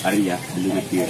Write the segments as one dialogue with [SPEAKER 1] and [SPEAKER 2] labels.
[SPEAKER 1] Hari ya, belum kira.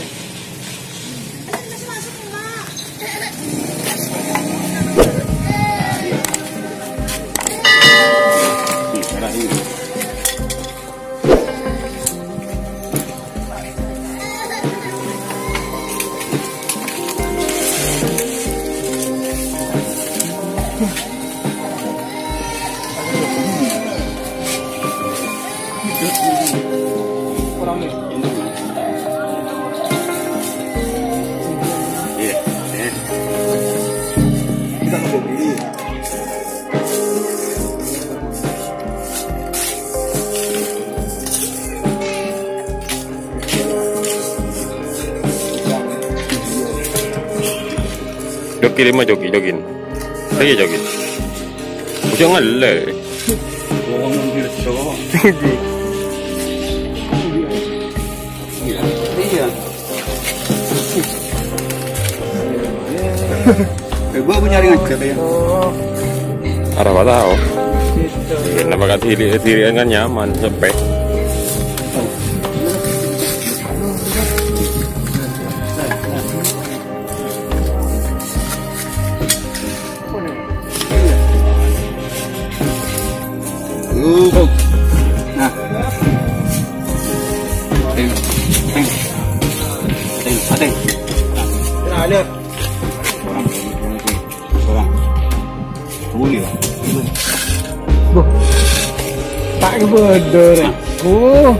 [SPEAKER 2] Joki lima jokin. Lagi jokin. Jangan le.
[SPEAKER 1] Orang ambil sekolah. Iya. Gua punya ringan katanya.
[SPEAKER 2] Arah apa tahu? Kenapa kan diri kan nyaman sampai.
[SPEAKER 1] Nah, ada. Orang. Boleh.
[SPEAKER 3] Tak bodoh. Oh.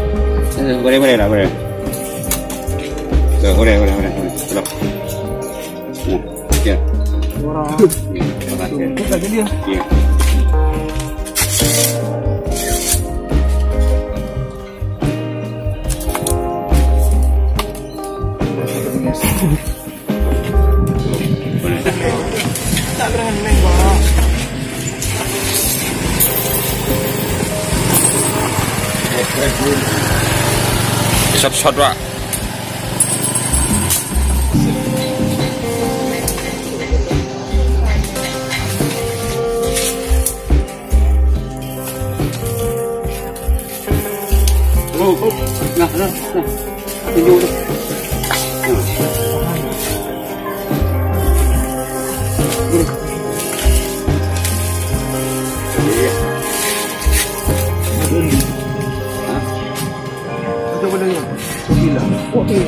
[SPEAKER 1] Boleh lah, boleh. Boleh. Stop. Ya.
[SPEAKER 3] Orang. Kita dia.
[SPEAKER 1] Ya.
[SPEAKER 3] Tak berani, Pak.
[SPEAKER 2] Shot Pak.
[SPEAKER 1] Nah. Tunjuk tu.
[SPEAKER 3] Itu bedanya. Gila. Okey.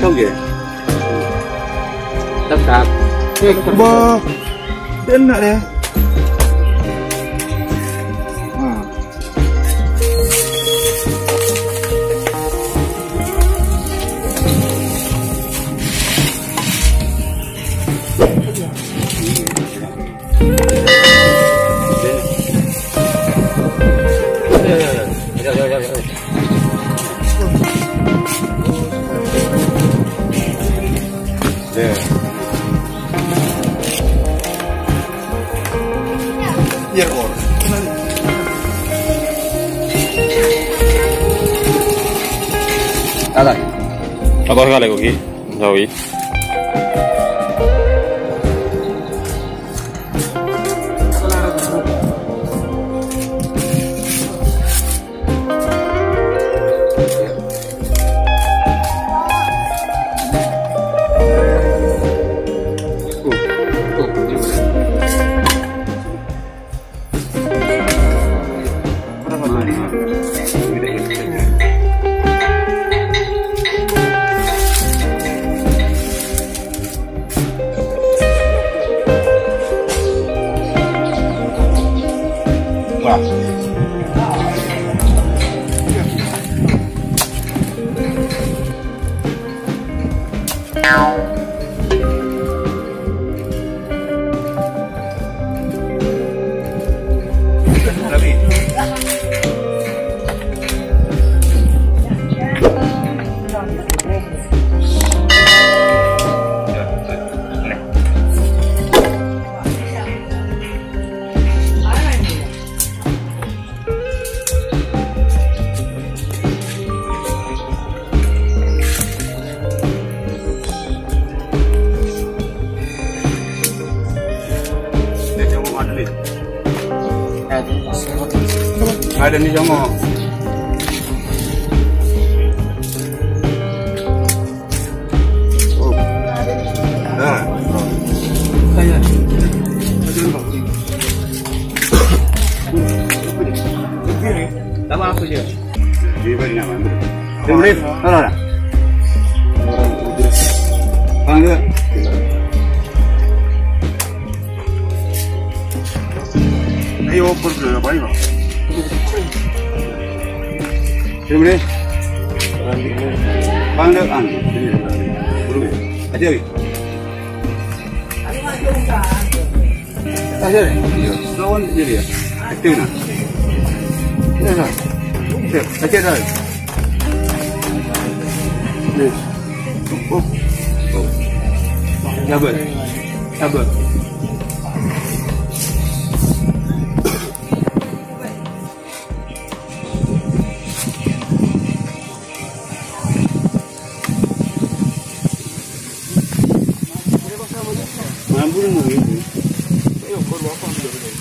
[SPEAKER 1] Không gì. Tất cả.
[SPEAKER 3] Bah. Enak dia. Biar or.
[SPEAKER 1] Ada.
[SPEAKER 2] Apa kali koki? Jawi.
[SPEAKER 1] Tapi Ada ni jongok. Oh. Dah. Saya. Ada apa? Tak apa je. Dia beri nama. Boleh. Tahu tak? Panggil. Ayo open dulu apa ini? Boleh. Panggil an. Boleh. Aja ni. Aja ni. Lawan jadi ya. Aktif nak. Ya tak. Aja dah. Ni. Oh. Sabar. Sabar. Mampu ni. Ayo kau apa sudah boleh.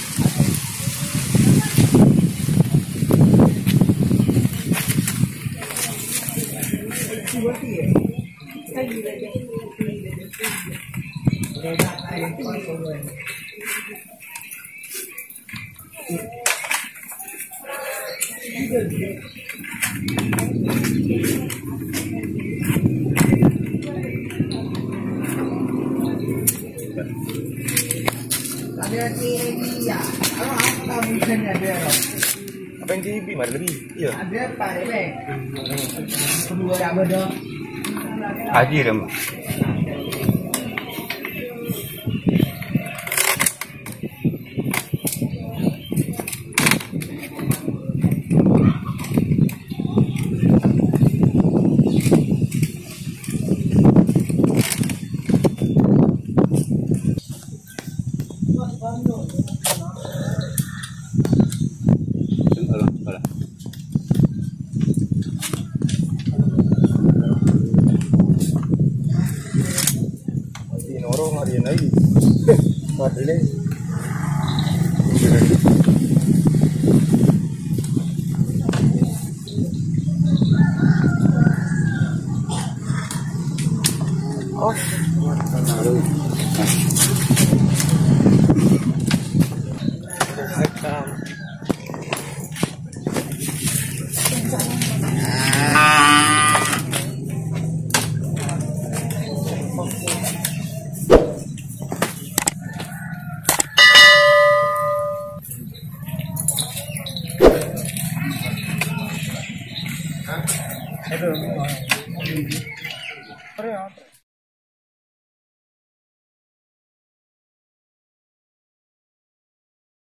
[SPEAKER 4] Ada TV ya. Apa mungkin ada.
[SPEAKER 3] Apa yang TV mana lebih? Ya.
[SPEAKER 4] Ada Pak Dek. Kedua tak ada.
[SPEAKER 1] Haji dah.
[SPEAKER 3] Orang hari ini lagi. Padahal.
[SPEAKER 4] Ada.